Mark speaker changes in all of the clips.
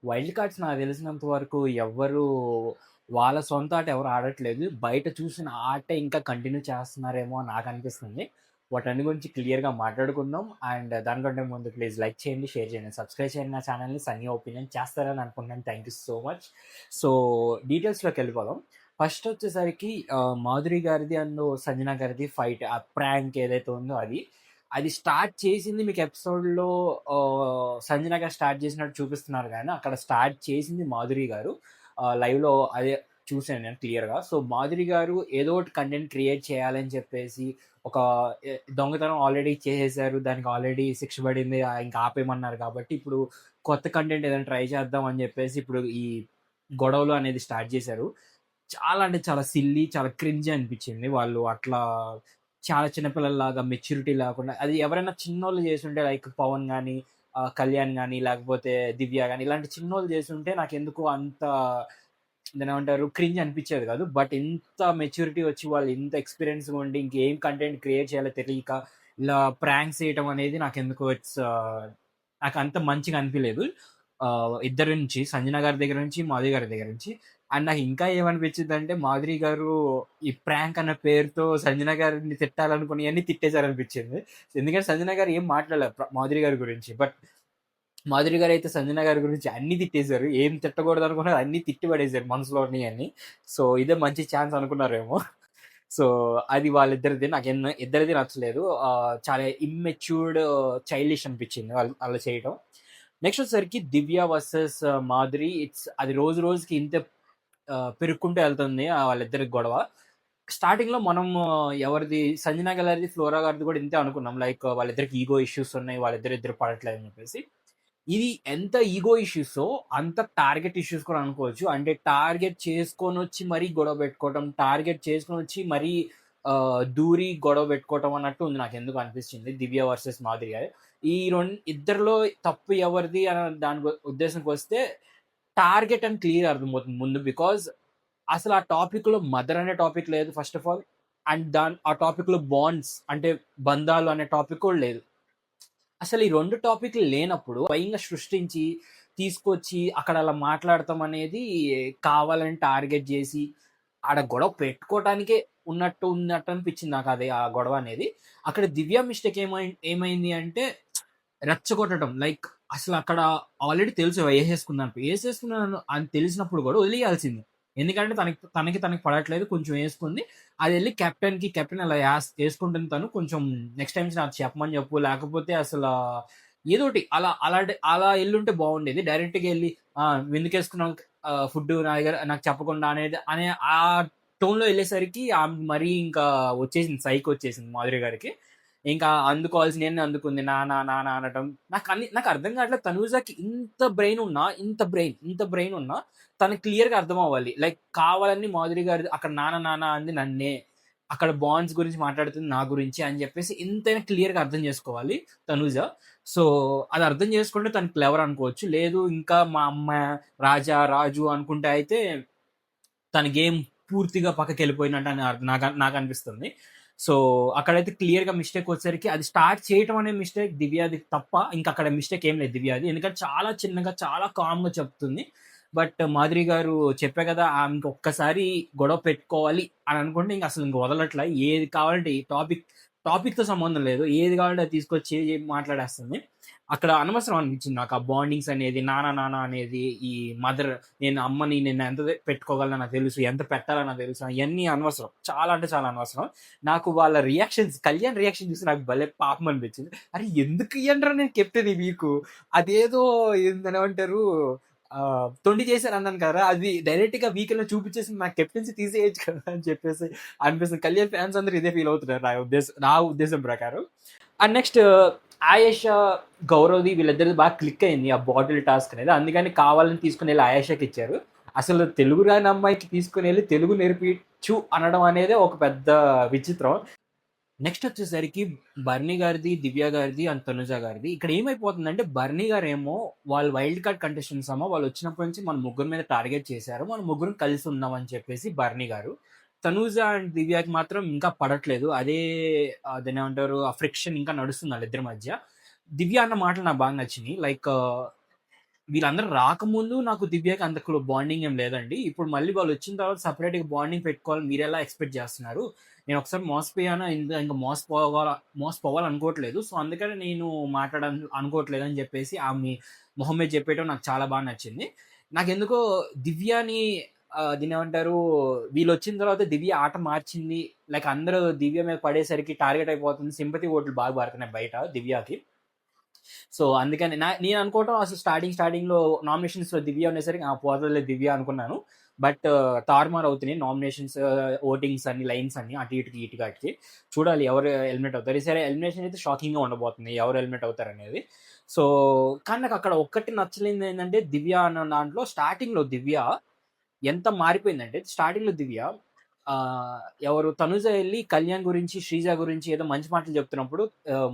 Speaker 1: Wild cards నాకు తెలిసినంత వరకు ఎవ్వరు వాళ్ళ సొంత ఆట ఎవరు ఆడట్లేదు. బయట చూసిన ఆటే ఇంకా కంటిన్యూ చేస్తున్నారేమో అని నాకనిపిస్తుంది. వాటన్ని గురించి క్లియర్‌గా మాట్లాడుకుందాం. అండ్ దానికంటే ముందు ప్లీజ్ లైక్ చేయండి, షేర్ చేయండి, సబ్స్క్రైబ్ చేయండి నా ఛానల్‌ని. సన్నీ ఒపీనియన్ చేస్తారని అనుకుంటున్నాను. Thank you so much. So, డీటెయిల్స్‌లోకెళ్ళిపోదాం. ఫస్ట్ వచ్చేసరికి మాధురి గారిది అండ్ సంజన గారిది ఫైట్. ఆ ప్రాంక్ ఏదైతే ఉందో అది. అది స్టార్ట్ చేసింది మీకు ఎపిసోడ్‌లో సంజన గారు స్టార్ట్ చేసినట్టు చూపిస్తున్నారు గానీ, అక్కడ స్టార్ట్ చేసింది మాధురి గారు. లైవ్‌లో అదే చూసాను నేను క్లియర్‌గా. సో, మాధురి గారు ఏదో ఒకటి కంటెంట్ క్రియేట్ చేయాలని చెప్పేసి ఒక దొంగతనం ఆల్రెడీ చేసేసారు. దానికి ఆల్రెడీ శిక్ష పడింది. ఇంకా ఆపేయమన్నారు కాబట్టి, ఇప్పుడు కొత్త కంటెంట్ ఏదైనా ట్రై చేద్దాం అని చెప్పేసి ఇప్పుడు ఈ గొడవలు అనేది స్టార్ట్ చేశారు. చాలా అంటే చాలా సిల్లీ, చాలా క్రింజీ అనిపించింది. వాళ్ళు అట్లా చాలా చిన్న పిల్లల్లాగా మెచ్యూరిటీ లేకుండా అది ఎవరైనా చిన్నోళ్ళు చేసుంటే లైక్ పవన్ గాని, కళ్యాణ్ గాని, లేకపోతే దివ్య గాని ఇలాంటి చిన్నోళ్ళు చేసుంటే నాకెందుకో అంత దాన్నేమంటారు క్రింజ్ అనిపించేది కాదు. బట్ ఇంత మెచ్యూరిటీ వచ్చి వాళ్ళు ఇంత ఎక్స్‌పీరియన్స్‌గా ఉండి ఇంకేం కంటెంట్ క్రియేట్ చేయాలో తెలియక ఇలా ప్రాంక్స్ చేయటం అనేది నాకెందుకో నాకంత మంచిగా అనిపియలేదు. ఇద్దరి నుంచి సంజన గారి దగ్గర నుంచి, మాధురి గారి దగ్గర నుంచి. అండ్ నాకు ఇంకా ఏమనిపించిందంటే మాధురి గారు ఈ ప్రాంక్ అన్న పేరుతో సంజన గారిని తిట్టాలనుకున్నయన్నీ తిట్టేసారనిపించింది. ఎందుకంటే సంజన గారు ఏం మాట్లాడలే మాధురి గారి గురించి. బట్ మాధురి గారు అయితే సంజన గారి గురించి అన్ని తిట్టేశారు. ఏం తిట్టకూడదు అనుకున్నారు అన్ని తిట్టి పడేశారు మనసులో ఉన్నయన్ని. సో, ఇదే మంచి ఛాన్స్ అనుకున్నారేమో. సో, అది వాళ్ళిద్దరిది. ఇద్దరిది నచ్చలేదు. చాలా ఇమ్మెచ్యూర్డ్, చైల్డిష్ అనిపించింది వాళ్ళు చేయటం. నెక్స్ట్ వచ్చేసరికి దివ్య వర్సెస్ మాధురి. అది రోజు రోజుకి ఇంతే పెరుక్కుంటూ వెళ్తుంది వాళ్ళిద్దరి గొడవ. స్టార్టింగ్‌లో మనం ఎవరిది సంజన గారిది, ఫ్లోరా గారిది కూడా ఇంతే అనుకున్నాం. లైక్ వాళ్ళిద్దరికి ఈగో ఇష్యూస్ ఉన్నాయి. వాళ్ళిద్దరు పడట్లేదని చెప్పేసి. ఇది ఎంత ఈగో ఇష్యూసో అంత టార్గెట్ ఇష్యూస్ కూడా అనుకోవచ్చు. అంటే టార్గెట్ చేసుకొనొచ్చి మరీ గొడవ పెట్టుకోవటం, టార్గెట్ చేసుకొనొచ్చి మరీ దూరి గొడవ పెట్టుకోవటం అన్నట్టు ఉంది నాకెందుకో అనిపించింది దివ్య వర్సెస్ మాధురి గారు. ఇద్దరిలో తప్పు ఎవరిది అనే దాని ఉద్దేశంకొస్తే టార్గెట్ అని క్లియర్ అర్థమవుతుంది ముందు. బికాజ్ అసలు ఆ టాపిక్‌లో మదర్ అనే టాపిక్ లేదు ఫస్ట్ ఆఫ్ ఆల్. అండ్ ఆ టాపిక్‌లో బాండ్స్ అంటే బంధాలు అనే టాపిక్ కూడా లేదు. అసలు ఈ 2 టాపిక్‌లు లేనప్పుడు స్వయంగా సృష్టించి, తీసుకొచ్చి అక్కడ అలా మాట్లాడటం అనేది కావాలని టార్గెట్ జేసి, ఆడ గొడవ పెట్టుకోవటానికే ఉన్నట్టు అనిపించింది నాకది ఆ గొడవ అనేది. అక్కడ దివ్య మిస్టేక్ ఏమైంది అంటే రెచ్చగొట్టడం. లైక్ అసలక్కడ ఆల్రెడీ తెలుసు ఏసేసుకున్నాను అని తెలిసినప్పుడు గూడా వదిలేయాల్సింది. ఎందుకంటే తనకి పడట్లేదు. కొంచెం ఏసుకుంది. అదెళ్ళి కెప్టెన్ అలా ఏసుకుంటుంది తను. కొంచెం నెక్స్ట్ టైమ్ నాకు చెప్పమని చెప్పు. లేకపోతే ఏదోటి అలా ఎళ్ళుంటే బాగుండేది. డైరెక్ట్‌గా ఎళ్లి ఎందుకేసుకున్నావు ఫుడ్డు నా దగ్గర నాకు చెప్పకుండా అనే ఆ టోన్‌లో ఎళ్ళేసరికి ఆమెకి మరీ ఇంకా వచ్చేసింది. సైక్ వచ్చేసింది మాధురి గారికి. ఇంకా అందుకోవాల్సినయన్నీ అందుకుంది. నాన్న అనటం. నాకు అర్థం కావట్లేదు. తనూజకి ఇంత బ్రెయిన్ ఉన్నా తనకి క్లియర్‌గా అర్థమవ్వాలి. లైక్ కావాలని మాధురి గారు అక్కడ నాన్న అంది నన్నే. అక్కడ బాండ్స్ గురించి మాట్లాడుతుంది నా గురించి అని చెప్పేసి ఎంతైనా క్లియర్‌గా అర్థం చేసుకోవాలి తనూజ. సో, అది అర్థం చేసుకుంటే తను క్లెవర్ అనుకోవచ్చు. లేదు ఇంకా మా అమ్మ, రాజు అనుకుంటే అయితే తన గేమ్ పూర్తిగా పక్కకెళ్ళిపోయినట్టు అని నాకనిపిస్తుంది. సో, అక్కడైతే క్లియర్‌గా మిస్టేక్ వచ్చేసరికి అది స్టార్ట్ చేయటం అనే మిస్టేక్ దివ్యాది తప్ప ఇంకక్కడ మిస్టేక్ ఏం లేదు దివ్యాది. ఎందుకంటే చాలా చిన్నగా, చాలా కామ్‌గా చెప్తుంది. బట్ మాధురి గారు చెప్పా కదా! ఆమెకి ఒక్కసారి గొడవ పెట్టుకోవాలి అని అనుకుంటే ఇంక వదలట్ల. ఏది కావాలంటే ఈ టాపిక్‌తో సంబంధం లేదు. ఏది కావాలంటే అది తీసుకొచ్చి మాట్లాడేస్తుంది. అక్కడ అనవసరం అనిపించింది నాకు ఆ బాండింగ్స్ అనేది, నాన్న అనేది, ఈ మదర్ నేను ఎంత పెట్టుకోగలనో నాకు తెలుసు. ఎంత పెట్టాలో నాకు తెలుసు. అయన్నీ అనవసరం. చాలా అంటే చాలా అనవసరం. నాకు వాళ్ళ కళ్యాణ్ రియాక్షన్ చూసి నాకు భలే పాపం అనిపించింది. అరే ఎందుకు ఇయ్యండ్రా నేను కెప్టెన్ ఈ వీకు. అదేదో ఏమంటారు తొండి చేశారు అన్నాను కదా! అది డైరెక్ట్‌గా వీకెండ్‌లో చూపించేసి నాకు కెప్టెన్సీ తీసేయొచ్చు కదా అని చెప్పేసి అనిపిస్తుంది. కళ్యాణ్ ఫ్యాన్స్ అందరూ ఇదే ఫీల్ అవుతున్నారు నా ఉద్దేశం ప్రకారం. అండ్ నెక్స్ట్ ఆయేషా, గౌరవ్‌ది వీళ్ళిద్దరిది బాగా క్లిక్ అయింది ఆ బాటిల్ టాస్క్ అనేది. అందుకని కావాలని తీసుకొనెళ్ళి ఆయేషాకి ఇచ్చారు. అసలు తెలుగు రాని అమ్మాయికి తీసుకొనెళ్ళి తెలుగు నేర్పించు అనడం అనేదే ఒక పెద్ద విచిత్రం. నెక్స్ట్ వచ్చేసరికి బర్నీ గారిది, దివ్య గారిది అండ్ తనుజ గారిది. ఇక్కడ ఏమైపోతుందంటే బర్నీ గారేమో వాళ్ళు వైల్డ్ కార్డ్ కంటెస్టెంట్స్ వాళ్ళు వచ్చినప్పటి నుంచి మన ముగ్గురు మీద టార్గెట్ చేశారు. మనం ముగ్గురం కలిసి ఉందాం అని చెప్పేసి బర్నీ గారు. తనూజ అండ్ దివ్యకి మాత్రం ఇంకా పడట్లేదు. దాన్నేమంటారు ఆ ఫ్రిక్షన్ ఇంకా నడుస్తుంది వాళ్ళిద్దరి మధ్య. దివ్య అన్న మాటలు నాకు బాగా నచ్చినాయి. లైక్ వీళ్ళందరూ రాకముందు నాకు దివ్యకి అంత బాండింగ్ ఏం లేదండి. ఇప్పుడు మళ్ళీ వాళ్ళొచ్చిన తర్వాత సెపరేట్‌గా బాండింగ్ పెట్టుకోవాలని మీరెలా ఎక్స్‌పెక్ట్ జేస్తున్నారు? నేనొకసారి మోసపోయాను. ఇంక మోసపోవాలనుకోవట్లేదు. సో, అందుకని నేను అనుకోవట్లేదని జెప్పేసి ఆమె మొహం మీద చెప్పేయటం నాకు చాలా నచ్చింది. నాకెందుకో దివ్యని దీన్నేమంటారు, వీళ్ళొచ్చిన తర్వాత దివ్య ఆట మార్చింది. లైక్ అందరూ దివ్య మీద పడేసరికి టార్గెట్ అయిపోతుంది. సింపతి ఓట్లు బాగా పడుతున్నాయి బయట దివ్యకి. సో, అందుకని నేను అనుకోవటం అసలు స్టార్టింగ్‌లో నామినేషన్స్‌లో దివ్య ఉండేసరికి పోతదిలే దివ్య అనుకున్నాను. బట్ తారుమారు అవుతున్నాయి నామినేషన్స్, ఓటింగ్స్ అన్ని, లైన్స్ అన్ని అటు ఇటుకి ఇటు అటుకి. చూడాలి ఎవరు ఎలిమినేట్ అవుతారు. ఈసారి ఎలిమినేషన్ అయితే షాకింగ్‌గా ఉండబోతుంది. ఎవరు ఎలిమినేట్ అవుతారనేది. సో, కానీ నాకు అక్కడ ఒక్కటి నచ్చలేనిదేంటంటే దివ్య అన్న దాంట్లో స్టార్టింగ్‌లో దివ్య ఎంత మారిపోయిందంటే, స్టార్టింగ్‌లో దివ్య ఎవరు తనుజ ఎళ్లి కళ్యాణ్ గురించి, శ్రీజ గురించి ఏదో మంచి మాటలు చెప్తున్నప్పుడు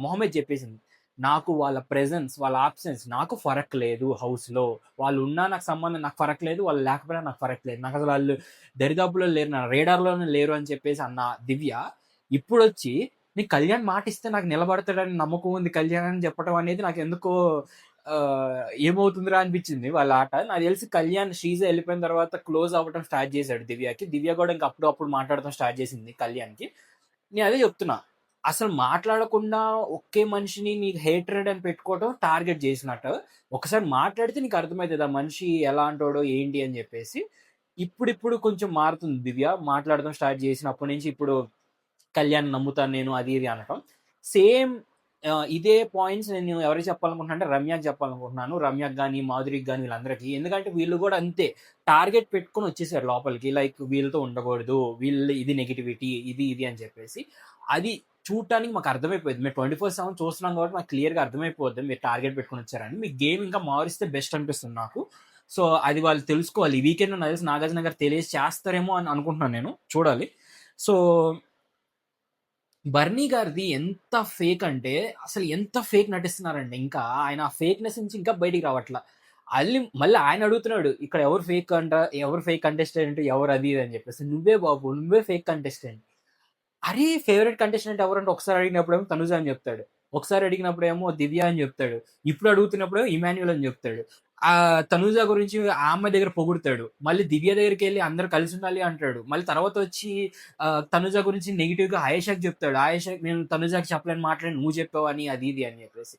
Speaker 1: మొహం మీద చెప్పేసింది. నాకు వాళ్ళ ప్రెజెన్స్, వాళ్ళ ఆబ్సెన్స్ నాకు ఫరక్ లేదు హౌస్‌లో. వాళ్ళు ఉన్నా నాకు సంబంధం, నాకు ఫరక్ లేదు. వాళ్ళు లేకపోయినా నాకు ఫరక్ లేదు. నాకసలు ఆళ్ళు దరిదాపుల్లో లేరు. నా రేడార్‌లోనే లేరు అని చెప్పేసి అన్న దివ్య, ఇప్పుడొచ్చి నీకు కళ్యాణ్ మాటిస్తే నాకు నిలబడతాడని నమ్మకం ఉంది కళ్యాణ్ అని చెప్పడం అనేది నాకెందుకో ఏమవుతుందిరా అనిపించింది వాళ్ళ ఆట. నాకు తెలిసి కళ్యాణ్, శ్రీజ ఎళ్ళిపోయిన తర్వాత క్లోజ్ అవ్వటం స్టార్ట్ చేశాడు దివ్యకి. దివ్య కూడా ఇంక అప్పుడు మాట్లాడటం స్టార్ట్ చేసింది కళ్యాణ్‌కి. నేను అదే చెప్తున్నా. అసలు మాట్లాడకుండా ఒకే మనిషిని నీకు హేట్రెడ్ అని పెట్టుకోవటం టార్గెట్ చేసినట్టు. ఒకసారి మాట్లాడితే నీకు అర్థమైతది ఆ మనిషి ఎలాంటోడో ఏంటి అని చెప్పేసి. ఇప్పుడిప్పుడు కొంచెం మారుతుంది దివ్య. మాట్లాడడం స్టార్ట్ చేసినప్పటి నుంచి ఇప్పుడు కళ్యాణ్ నమ్ముతాను నేను అది ఇది అనటం. సేమ్ ఇదే పాయింట్స్ నేను ఎవరికి చెప్పాలనుకుంటున్నా అంటే రమ్యకి చెప్పాలనుకుంటున్నాను. రమ్యకి గాని, మాధురికి గాని వీళ్ళందరికీ. ఎందుకంటే వీళ్ళు కూడా అంతే టార్గెట్ పెట్టుకొని వచ్చేసారు లోపలికి. లైక్ వీళ్ళతో ఉండకూడదు. వీళ్ళు ఇది నెగటివిటీ, ఇది అని చెప్పేసి. అది చూడటానికి మాకు అర్థమైపోయింది. మేము 24/7 చూస్తున్నాం కాబట్టి మాకు క్లియర్‌గా అర్థమైపోద్ది మీరు టార్గెట్ పెట్టుకొని వచ్చారని. మీ గేమ్ ఇంకా మారిస్తే బెస్ట్ అనిపిస్తుంది నాకు. సో, అది వాళ్ళు తెలుసుకోవాలి. ఈ వీకెండ్‌లో నాకు తెలిసి నాగార్జున గారు తెలియజేస్తారేమో అని అనుకుంటున్నాను నేను. చూడాలి. సో, బర్నీ గారిది ఎంత ఫేక్ అంటే, అసలు ఎంత ఫేక్ నటిస్తున్నారంటే ఇంకా ఆయన ఆ ఫేక్‌నెస్ నుంచి ఇంకా బయటికి రావట్ల. మళ్ళీ ఆయన అడుగుతున్నాడు. ఇక్కడ ఎవరు ఫేక్ కంటెస్టెంట్, ఎవరు అది ఇది అని చెప్పేసి. నువ్వే బాబు, నువ్వే ఫేక్ కంటెస్టెంట్. అరే! ఫేవరెట్ కంటెస్టెంట్ ఎవరంటే ఒకసారి అడిగినప్పుడేమో తనుజ అని చెప్తాడు. ఒకసారి అడిగినప్పుడేమో దివ్య అని చెప్తాడు. ఇప్పుడు అడుగుతున్నప్పుడేమో ఇమాన్యుయల్ అని చెప్తాడు. తనుజ గురించి ఆ అమ్మాయి దగ్గర పొగుడుతాడు. మళ్ళీ దివ్య దగ్గరికెళ్ళి అందరూ కలిసుండాలి అంటాడు. మళ్ళీ తర్వాతొచ్చి తనుజ గురించి నెగెటివ్‌గా ఆయేషాకి చెప్తాడు. నేను తనుజకి చెప్పలేని మాటలని నువ్వు చెప్పావని అది ఇది అని చెప్పేసి.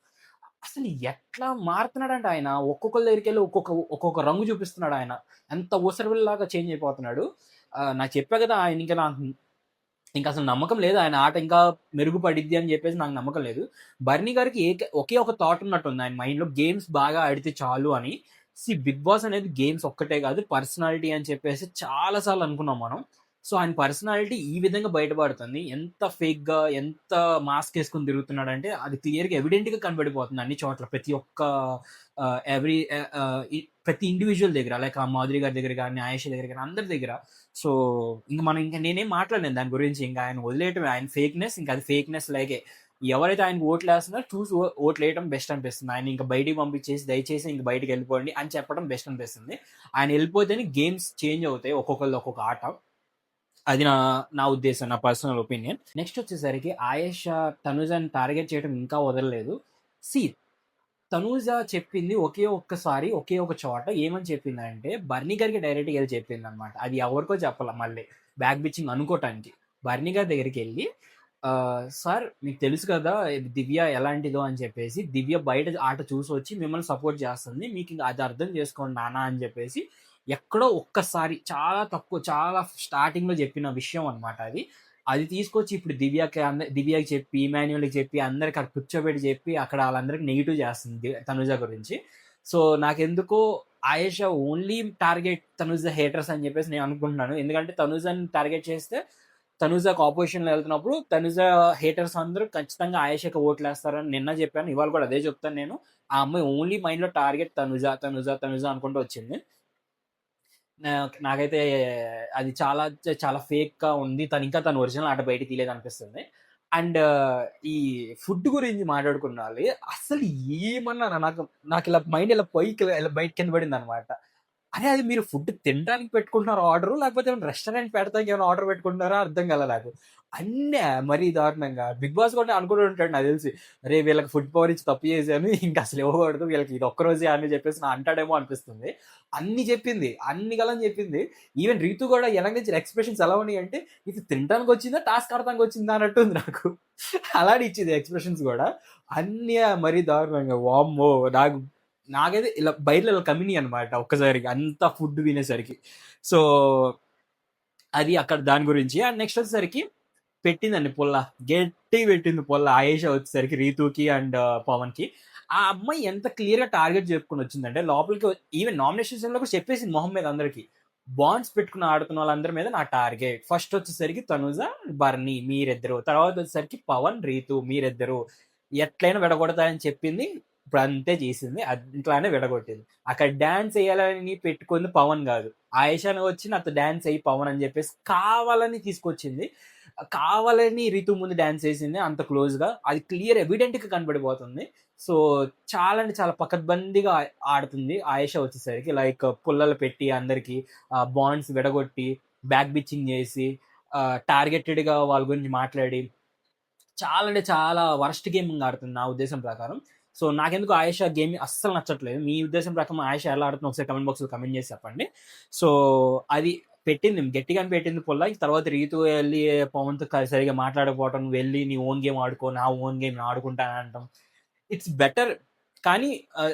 Speaker 1: అసలు ఎట్లా మారుతున్నాడంటే ఆయన ఒక్కొక్కళ్ళ దగ్గరికెళ్ళి ఒక్కొక్క రంగు చూపిస్తున్నాడు ఆయన. ఎంత ఊసరవెల్లిలాగా చేంజ్ అయిపోతున్నాడు. నాకు చెప్పా కదా! ఆయనింక నాకు ఇంకసలు నమ్మకం లేదు. ఆయన ఆట ఇంకా మెరుగుపడిద్ది అని జెప్పేసి నాకు నమ్మకం లేదు. బర్నీ గారికి ఒకే ఒక థాట్ ఉన్నట్టుంది ఆయన మైండ్‌లో. గేమ్స్ బాగా ఆడితే చాలు అని. బిగ్ బాస్ అనేది గేమ్స్ ఒక్కటే గాదు, పర్సనాలిటీ అని చెప్పేసి చాలా సార్లు అనుకున్నాం మనం. సో, ఆయన పర్సనాలిటీ ఈ విధంగా బయటపడుతుంది. ఎంత ఫేక్‌గా, ఎంత మాస్క్ ఏసుకొని తిరుగుతున్నాడంటే అది క్లియర్‌గా ఎవిడెంట్‌గా కనబడిపోతుంది అన్ని చోట్ల. ప్రతి ఒక్క ఆహ్, ఎవ్రి ఆహ్, ఆహ్, ప్రతి ఇండివిడ్యువల్ దగ్గర లైక్ ఆ మాధురి గారి దగ్గర గాని, ఆయేషా దగ్గర గాని అందరి దగ్గర. సో, ఇంక నేనేం మాట్లాడలేను దాని గురించి. ఇంక ఆయన వదిలేయటమే. ఆయన ఫేక్‌నెస్ ఇంక అది ఫేక్‌నెస్ లాగే. ఎవరైతే ఆయనకి ఓట్లేస్తున్నారో చూసి ఓట్లేయటం బెస్ట్ అనిపిస్తుంది. ఆయన్ని ఇంక బయటికి పంపించేసి దయచేసి ఇంక బయటికెళ్ళిపోండి అని చెప్పడం బెస్ట్ అనిపిస్తుంది. ఆయన ఎళ్ళిపోతేనే గేమ్స్ చేంజ్ అవుతాయి. ఒక్కొక్కళ్ళది ఒక్కొక్క ఆట. అది నా ఉద్దేశం. నా పర్సనల్ ఒపీనియన్. నెక్స్ట్ వచ్చేసరికి ఆయేషా తనుజని టార్గెట్ చేయడం ఇంకా వదలలేదు. సీ తనూజ చెప్పింది ఒకే ఒక చోట ఏమని చెప్పిందంటే, బర్నీ గారికి డైరెక్ట్‌గా ఎళ్లి చెప్పిందనమాట. అది ఎవరికో చెప్పల మళ్ళీ. Back bitching అనుకోటానికి. బర్నీ గారి దగ్గరికెళ్ళి సార్ మీకు తెలుసు కదా! ఇది దివ్య ఎలాంటిదో అని చెప్పేసి, దివ్య బయట ఆట చూసొచ్చి మిమ్మల్ని సపోర్ట్ చేస్తుంది. మీకింక అది అర్థం చేసుకోండి నాన్న అని చెప్పేసి, ఎక్కడో ఒక్కసారి చాలా తక్కువ, చాలా స్టార్టింగ్‌లో చెప్పిన విషయం అనమాట అది. అది తీసుకొచ్చి ఇప్పుడు దివ్యకి చెప్పి, ఇమాన్యుయల్‌కి చెప్పి, అందరికి అక్కడ కూర్చోబెట్టి చెప్పి, అక్కడ ఆళ్ళందరికి నెగెటివ్ చేస్తుంది తనుజ గురించి. సో, నాకెందుకో Ayesha only target Tanuja haters అని చెప్పేసి నేను అనుకుంటున్నాను. ఎందుకంటే తనుజని టార్గెట్ చేస్తే, తనుజకి అపోజిషన్‌లో ఎళ్తున్నప్పుడు తనుజ హేటర్స్ అందరూ ఖచ్చితంగా ఆయేషాకి ఓట్లేస్తారని నిన్న చెప్పాను. ఇవాళ కూడా అదే చెప్తాను నేను. ఆ అమ్మాయి ఓన్లీ మైండ్‌లో టార్గెట్ తనుజ అనుకుంటూ వచ్చింది. నాకైతే అది చాలా ఫేక్‌గా ఉంది. తన ఒరిజినల్ ఆట బయటికి తీయలేదనిపిస్తుంది. అండ్ ఈ ఫుడ్ గురించి మాట్లాడుకున్నాలి. అసలు ఏమన్నానా నాకిలా మైండ్ ఇలా పైకి ఇలా బయట కింద పడిందనమాట. అరే! అది మీరు ఫుడ్ తినడానికి పెట్టుకుంటున్నారా ఆర్డరు? లేకపోతే ఏమైనా రెస్టారెంట్ పెడతానికి ఏమైనా ఆర్డర్ పెట్టుకుంటున్నారా? అర్థం కాలే నాకు. అన్నీ మరీ దారుణంగా. 'బిగ్ బాస్' కూడా అనుకుని ఉంటాడు నాకు తెలిసి. అరే! వీళ్ళకి ఫుడ్ పవర్ ఇచ్చి తప్పు చేశాను. ఇంక అసలు ఇవ్వకూడదు. వీళ్ళకి ఇది ఒక్కరోజే అని చెప్పేసి అంటాడేమో అనిపిస్తుంది. అన్ని చెప్పింది. అన్ని గలం చెప్పింది. ఈవెన్ రీతు కూడా ఎలాగైతే ఎక్స్‌ప్రెషన్స్ ఎలా ఉన్నాయంటే, ఇది తినటానికి వచ్చిందా? టాస్క్ ఆడటానికి వచ్చిందా? అన్నట్టుంది నాకు. అలానే ఇచ్చింది ఎక్స్‌ప్రెషన్స్ గూడా. అన్నీ మరీ దారుణంగా. వామ్మో! నాకైతే ఇలా బయటలో ఇలా కమినియనమాట ఒక్కసారిగా అంత ఫుడ్ తినేసరికి. సో, అది అక్కడ దాని గురించి. అండ్ నెక్స్ట్ వచ్చేసరికి పెట్టిందండి పుల్ల. గట్టిగా పెట్టింది పుల్ల. ఆయేషా వచ్చేసరికి రీతూకి అండ్ పవన్‌కి. ఆ అమ్మాయి ఎంత క్లియర్‌గా టార్గెట్ చెప్పుకొనొచ్చిందంటే లోపలికి ఈవెన్ నామినేషన్స్‌లో కూడా చెప్పేసింది మొహం మీద అందరికి. బాండ్స్ పెట్టుకొని ఆడుతున్న వాళ్ళందరి మీద నా టార్గెట్. ఫస్ట్ వచ్చేసరికి తనుజ, బర్నీ మీరిద్దరు. తర్వాత వచ్చేసరికి పవన్, రీతు మీరిద్దరు. ఎట్లైనా విడగొడతా అని చెప్పింది. ఇప్పుడు అంతే చేసింది. అట్లానే విడగొట్టింది. అక్కడ డాన్స్ ఎయ్యాలని పెట్టుకుంది పవన్ గాదు. ఆయేషాని వచ్చి నాతో డాన్స్ ఎయ్యి పవన్ అని చెప్పేసి కావాలని తీసుకొచ్చింది. కావాలని రితు ముందు డాన్స్ చేసింది అంత క్లోజ్‌గా. అది క్లియర్ ఎవిడెంట్‌గా కనపడిపోతుంది. సో, చాలా అంటే చాలా పకడ్బందీగా ఆడుతుంది ఆయేషా వచ్చేసరికి. లైక్ పుల్లలు పెట్టి అందరికి బాండ్స్ విడగొట్టి, బ్యాక్ బిచ్చింగ్ చేసి, టార్గెటెడ్‌గా వాళ్ళ గురించి మాట్లాడి, చాలా అంటే చాలా వరస్ట్ గేమింగ్ ఆడుతుంది నా ఉద్దేశం ప్రకారం. సో, నాకెందుకో ఆయేషా గేమ్ అస్సలు నచ్చట్లేదు. మీ ఉద్దేశం ప్రకారం ఆయేషా ఎలా ఆడుతుందో ఒకసారి కామెంట్ బాక్స్‌లో కామెంట్ చేసి చెప్పండి. సో, అది పెట్టింది. గట్టిగానే పెట్టింది పుల్ల. తర్వాత రీతు ఎళ్లి పవన్‌తో సరిగ్గా మాట్లాడకపోవటం, వెళ్లి నీ ఓన్ గేమ్ ఆడుకో, నా ఓన్ గేమ్ నేను ఆడుకుంటాను అనటం. It's better. కానీ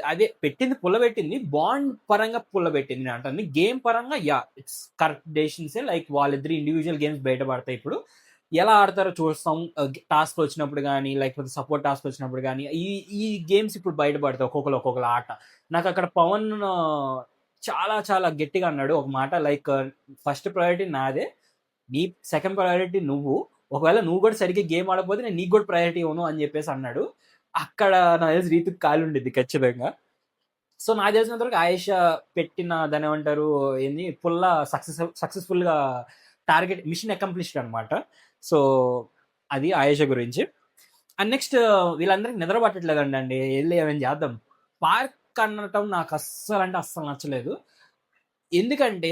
Speaker 1: అదే పెట్టింది పుల్ల పెట్టింది. బాండ్ పరంగా పుల్ల పెట్టింది నేనంటాను. గేమ్ పరంగా యాహ్! ఇట్స్ కరెక్ట్ డెసిషన్సే. లైక్ వాళ్ళిద్దరి ఇండివిడ్యువల్ గేమ్స్ బయట పడతాయి ఇప్పుడు. ఎలా ఆడతారో చూస్తాం. టాస్క్‌లొచ్చినప్పుడు గానీ, లేకపోతే సపోర్ట్ టాస్క్‌లొచ్చినప్పుడు గానీ, ఈ ఈ గేమ్స్ ఇప్పుడు బయటపడతాయి ఒక్కొక్కళ్ళ ఆట. నాకక్కడ పవన్ చాలా చాలా గట్టిగా అన్నాడు ఒక మాట లైక్ ఫస్ట్ ప్రయారిటీ నాదే. నీ సెకండ్ ప్రయారిటీ నువ్వు. ఒకవేళ నువ్వు గూడా సరిగ్గా గేమ్ ఆడకపోతే నేను నీకు గూడా ప్రయారిటీ ఇవ్వను అని జెప్పేసి అన్నాడు. అక్కడ నాకు తెలిసి రీతుకి కాలుండిద్ది ఖచ్చితంగా. సో, నాకు తెలిసినంత వరకు ఆయేషా పెట్టిన దాన్నేమంటారు ఏంది పుల్ల సక్సెస్‌ఫుల్‌గా టార్గెట్ మిషన్ అకంప్లిష్డ్ అనమాట. సో, అది ఆయేషా గురించి. అండ్ నెక్స్ట్ వీళ్ళందరికి నిద్ర పట్టట్లేదంటండి. ఎళ్లి ఏమైనా చేద్దాం. పార్క్ అనటం నాకు అస్సలంటే అస్సలు నచ్చలేదు. ఎందుకంటే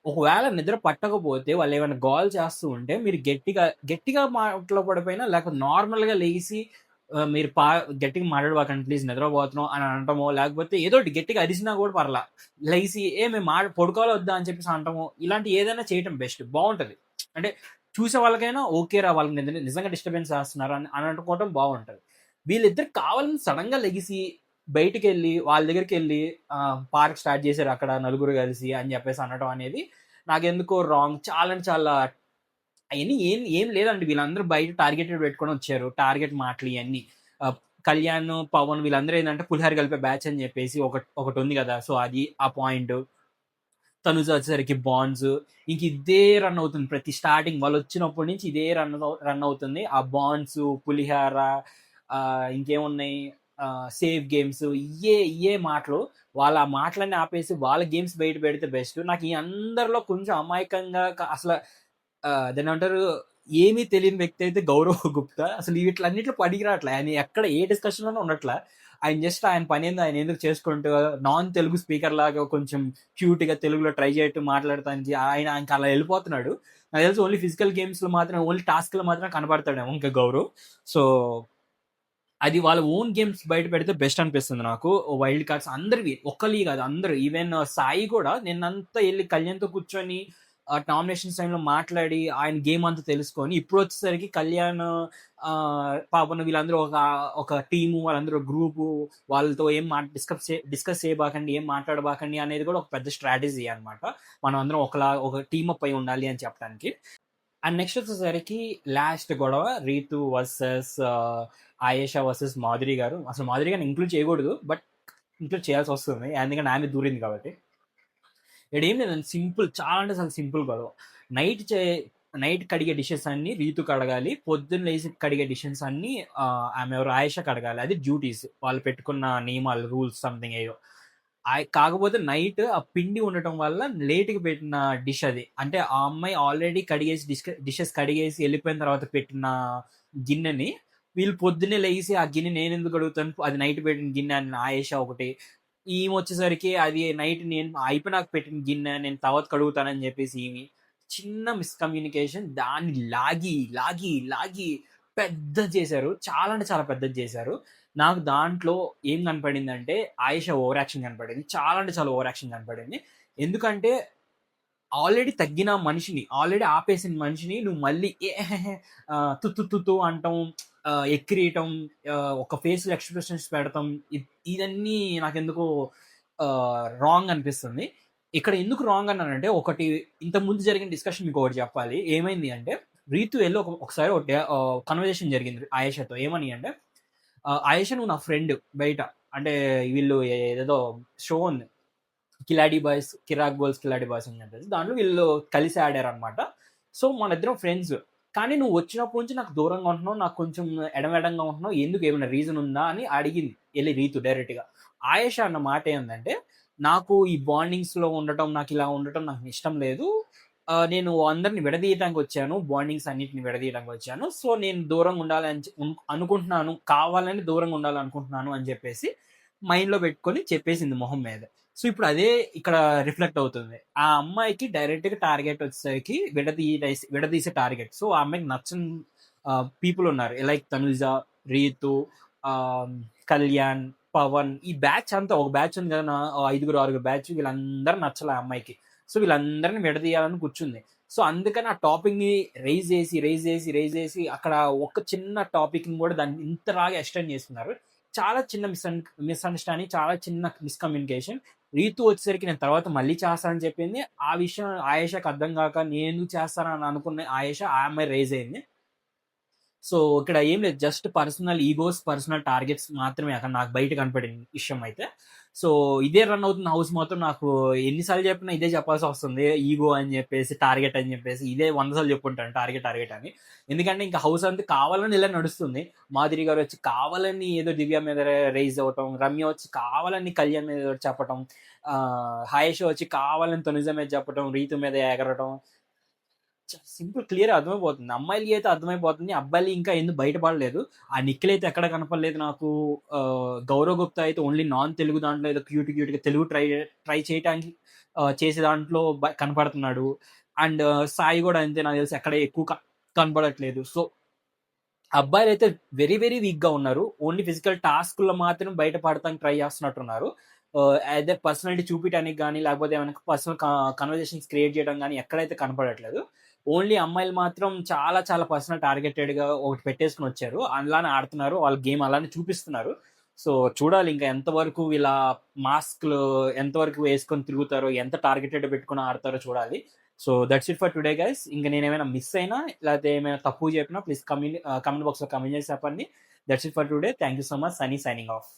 Speaker 1: ఒకవేళ నిద్ర పట్టకపోతే వాళ్ళేమైనా గోల చేస్తూ ఉంటే మీరు గట్టిగా మాటలో పడిపోయినా లేకపోతే నార్మల్‌గా లెగిసి మీరు గట్టిగా మాట్లాడబాకండి ప్లీజ్ నిద్రపోతున్నాం అని అనటమో, లేకపోతే ఏదోటి గట్టిగా అరిసినా కూడా పర్లా. లెగిసి మేము పడుకోవాలా వద్దా అని చెప్పేసి అనటమో, ఇలాంటివి ఏదైనా చేయటం బెస్ట్. బావుంటది. అంటే చూసే వాళ్ళకైనా ఓకేరా వాళ్ళకి నిజంగా డిస్టర్బెన్స్ చేస్తున్నారు అని అనుకోవటం బావుంటది. వీళ్ళిద్దరు కావాలని సడెన్‌గా లెగిసి బయటికెళ్ళి వాళ్ళ దగ్గరికెళ్ళి పార్క్ స్టార్ట్ చేశారు అక్కడ నలుగురు కలిసి అని చెప్పేసి అనడం అనేది నాకెందుకో రాంగ్. చాలా అంటే చాలా అయన్నీ ఏం ఏం లేదండి. వీళ్ళందరూ బయట టార్గెటెడ్ పెట్టుకొని వచ్చారు. టార్గెట్ మాటలు ఇయన్నీ. కళ్యాణ్, పవన్ వీళ్ళందరూ ఏందంటే పులిహోర కలిపే బ్యాచ్ అని చెప్పేసి ఒకటుంది గదా! సో, అది ఆ పాయింటు. తనుజ వచ్చేసరికి బాండ్స్. ఇంక ఇదే రన్ అవుతుంది. ప్రతి స్టార్టింగ్ వాళ్ళొచ్చినప్పటి నుంచి ఇదే రన్ అవుతుంది. ఆ బాండ్స్, పులిహార ఇంకేమున్నాయి సేఫ్ గేమ్స్ ఇయ్యే మాటలు. వాళ్ళ ఆ మాటలన్నీ ఆపేసి వాళ్ళ గేమ్స్ బయట పెడితే బెస్ట్. నాకు ఈ అందరిలో కొంచెం అమాయకంగా అసల దాన్నేమంటారు ఏమీ తెలియని వ్యక్తి అయితే గౌరవ్ గుప్తా. అసలు వీటిలన్నిట్లో పనికి రాట్లే. ఆయన ఎక్కడ ఏ డిస్కషన్‌లోనూ ఉండట్లా. ఆయన జస్ట్ ఆయన పనేందో ఆయన ఎందుకు చేసుకుంటూ నాన్ తెలుగు స్పీకర్ లాగా కొంచెం క్యూట్‌గా తెలుగులో ట్రై చేయటం మాట్లాడటానికి ఆయన ఇంక అలా ఎళ్ళిపోతున్నాడు. నాకు తెలిసి ఓన్లీ ఫిజికల్ గేమ్స్‌లో మాత్రం ఓన్లీ టాస్క్‌లో మాత్రమే కనపడతాడేమో ఇంకా గౌరవ్. సో, అది వాళ్ళ ఓన్ గేమ్స్ బయట పెడితే బెస్ట్ అనిపిస్తుంది నాకు. వైల్డ్ కార్డ్స్ అందరివి ఒక్కలియి కాదు అందరూ. ఈవెన్ సాయి కూడా నిన్నంతా ఎళ్లి కళ్యాణ్‌తో కూర్చొని నామినేషన్స్ టైమ్‌లో మాట్లాడి ఆయన గేమ్ అంతా తెలుసుకొని ఇప్పుడొచ్చేసరికి కళ్యాణ్ పాపం వీళ్ళందరూ ఒక టీము వాళ్ళందరూ గ్రూపు వాళ్ళతో ఏం డిస్కస్ చేయబాకండి, ఏం మాట్లాడబాకండి అనేది కూడా ఒక పెద్ద స్ట్రాటజీ అన్నమాట. మనం అందరం ఒక టీమ్ అప్ అయి ఉండాలి అని చెప్పడానికి. అండ్ నెక్స్ట్ వచ్చేసరికి లాస్ట్ గొడవ రీతు వర్సెస్ ఆయేషా వర్సెస్ మాధురి గారు. అసలు మాధురి గారిని ఇంక్లూడ్ చేయకూడదు. బట్ ఇంక్లూడ్ చేయాల్సి వస్తుంది. ఎందుకంటే ఆమె దూరింది కాబట్టి. ఈడేం లేదండి సింపుల్ చాలా అంటే చాలా సింపుల్ గొడవ. నైట్ చే నైట్ కడిగే డిషెస్ అన్నీ రీతు కడగాలి. పొద్దున్న లేసి కడిగే డిషెస్ అన్నీ ఆమె ఎవరు ఆయేషా కడగాలి. అది డ్యూటీస్. వాళ్ళు పెట్టుకున్న నియమాలు, రూల్స్ సంథింగ్ ఏయో. కాకపోతే నైట్ ఆ పిండి ఉండటం వల్ల లేట్‌గా పెట్టిన డిష్ అది. అంటే ఆ అమ్మాయి ఆల్రెడీ కడిగేసి డిషెస్ కడిగేసి ఎళ్ళిపోయిన తర్వాత పెట్టిన గిన్నెని వీళ్ళు పొద్దున్నే లెగిసి ఆ గిన్నె నేనెందుకు కడుగుతాను అది నైట్ పెట్టిన గిన్నె అని ఆయేషా ఒకటి. ఈమొచ్చేసరికి అది నైట్ నేను అయిపోయినాక పెట్టిన గిన్నె నేను తర్వాత కడుగుతానని జెప్పేసి చిన్న మిస్‌కమ్యూనికేషన్ దాన్ని లాగి, లాగి, లాగి పెద్దది చేశారు. చాలా అంటే చాలా పెద్దది చేశారు. నాకు దాంట్లో ఏం కనపడిందంటే, ఆయేషా ఓవర్ యాక్షన్ కనపడింది. చాలా అంటే చాలా ఓవర్ యాక్షన్ కనపడింది. ఎందుకంటే ఆల్రెడీ తగ్గిన మనిషిని, ఆల్రెడీ ఆపేసిన మనిషిని నువ్వు మళ్ళీ ఏహేహే తు తు తు తు అంటం, ఎక్కిరియటం, ఒక ఫేస్‌లో ఎక్స్‌ప్రెషన్స్ పెడతం. ఇదన్నీ నాకెందుకో రాంగ్ అనిపిస్తుంది. ఇక్కడ ఎందుకు రాంగ్ అన్నానంటే, ఒకటి ఇంతకు ముందు జరిగిన డిస్కషన్ మీకొకటి చెప్పాలి. ఏమైంది అంటే, రీతు ఎళ్లి ఒకసారి ఒకటి కన్వర్జేషన్ జరిగింది ఆయేషాతో. ఏమని అంటే, "ఆయేషా నువ్వు నా ఫ్రెండ్ బయట." అంటే వీళ్ళు ఏదేదో షో ఉంది. కిలాడి బాయ్స్, కిరాక్ గోల్స్ కిలాడి బాయ్స్ అని చెప్పేసి దాంట్లో వీళ్ళు కలిసి ఆడారనమాట. సో మనిద్దరం ఫ్రెండ్స్. కానీ నువ్వు వచ్చినప్పటి నుంచి నాకు దూరంగా ఉంటున్నావు. నాకు కొంచెం ఎడమెడంగా ఉంటున్నావు. ఎందుకు ఏమైనా రీజన్ ఉందా అని అడిగింది ఎళ్లి రీతు డైరెక్ట్‌గా. ఆయేషా అన్న మాట ఏందంటే, నాకు ఈ బాండింగ్స్‌లో ఉండటం, నాకిలా ఉండటం నాకు ఇష్టం లేదు. నేను అందరిని విడదీయటానికి వచ్చాను. బాండింగ్స్ అన్నిటిని విడదీయడానికి వచ్చాను. సో నేను దూరంగా ఉండాలని అనుకుంటున్నాను. కావాలని దూరంగా ఉండాలనుకుంటున్నాను అని చెప్పేసి మైండ్‌లో పెట్టుకొని చెప్పేసింది మొహం మీద. సో ఇప్పుడు అదే ఇక్కడ రిఫ్లెక్ట్ అవుతుంది. ఆ అమ్మాయికి డైరెక్ట్‌గా టార్గెట్ వచ్చేసరికి విడదీసే టార్గెట్. సో ఆ అమ్మాయికి నచ్చని పీపుల్ ఉన్నారు. లైక్ తనుజ, రీతు, కళ్యాణ్, పవన్ ఈ బ్యాచ్ అంతా ఒక బ్యాచ్ ఉంది కదా! ఐదుగురు, ఆరుగురు బ్యాచ్ వీళ్ళందరూ నచ్చలే ఆ అమ్మాయికి. సో వీళ్ళందరిని విడదీయాలని కూర్చుంది. సో అందుకని ఆ టాపిక్‌ని రైజ్ చేసి అక్కడ ఒక చిన్న టాపిక్‌ని కూడా దాన్ని ఇంతలాగా ఎక్స్‌టెండ్ చేస్తున్నారు. చాలా చిన్న మిస్‌అండర్‌స్టాండింగ్, చాలా చిన్న మిస్‌కమ్యూనికేషన్. రీతు వచ్చేసరికి నేను తర్వాత మళ్ళీ చేస్తా అని చెప్పింది. ఆ విషయం ఆయేషాకి అర్థం కాక నేను చేస్తానని అనుకున్న ఆయేషా ఆ అమ్మాయి రైజ్ అయింది. సో ఇక్కడ ఏం లేదు. Just personal egos, personal targets మాత్రమే అక్కడ నాకు బయట కనపడిన విషయం అయితే. సో ఇదే రన్ అవుతుంది హౌస్ మొత్తం. నాకు ఎన్ని సార్లు చెప్పినా ఇదే చెప్పాల్సొస్తుంది. ఈగో అని చెప్పేసి, టార్గెట్ అని చెప్పేసి ఇదే 100 సార్లు చెప్పుంటాను టార్గెట్, టార్గెట్ అని. ఎందుకంటే ఇంక హౌస్ అంతా కావాలని ఇలా నడుస్తుంది. మాధురి గారు వచ్చి కావాలని ఏదో దివ్య మీద రైజ్ అవ్వటం, రమ్య వచ్చి కావాలని కళ్యాణ్ మీద ఏదో చెప్పటం, హాయేష వచ్చి కావాలని తనుజ మీద చెప్పటం, రీతు మీద ఎగరటం. సింపుల్ క్లియర్‌గా అర్థమైపోతుంది. అమ్మాయిలకి అయితే అర్థమైపోతుంది. అబ్బాయిలు ఇంకా ఎందుకు బయటపడలేదు. ఆ నిఖిల్ అయితే ఎక్కడ కనపడలేదు నాకు. గౌరవ్ గుప్తా అయితే ఓన్లీ నాన్ తెలుగు దాంట్లో ఏదో క్యూట్‌గా తెలుగు ట్రై చేయటానికి చేసే దాంట్లో కనపడుతున్నాడు. అండ్ సాయి గూడా అంతే నాకు తెలిసి ఎక్కడ ఎక్కువ కనపడట్లేదు. సో అబ్బాయిలైతే వెరీ వీక్‌గా ఉన్నారు. ఓన్లీ ఫిజికల్ టాస్క్‌లో మాత్రం బయట పడటానికి ట్రై చేస్తున్నట్టున్నారు. ఐదర్ పర్సనాలిటీ చూపియటానికి గాని, లేకపోతే ఏమైనా పర్సనల్ కన్వర్జేషన్స్ క్రియేట్ చేయడం గాని ఎక్కడైతే కనపడట్లేదు. ఓన్లీ అమ్మాయిలు మాత్రం చాలా పర్సనల్ టార్గెటెడ్‌గా ఒకటి పెట్టేసుకొనొచ్చారు. అలానే ఆడుతున్నారు. వాళ్ళ గేమ్ అలానే చూపిస్తున్నారు. సో చూడాలి ఇంకా ఎంతవరకు ఇలా మాస్క్‌లు ఎంతవరకు వేసుకొని తిరుగుతారో, ఎంత టార్గెటెడ్ పెట్టుకొని ఆడతారో చూడాలి. So that's it for today guys. ఇంక నేనేమైనా మిస్ అయినా, లేతే ఏమైనా తప్పుగా చెప్పినా ప్లీజ్ కామెంట్ బాక్స్‌లో కామెంట్ చేసి చెప్పండి. That's it for today. Thank you so much. Sunny signing off.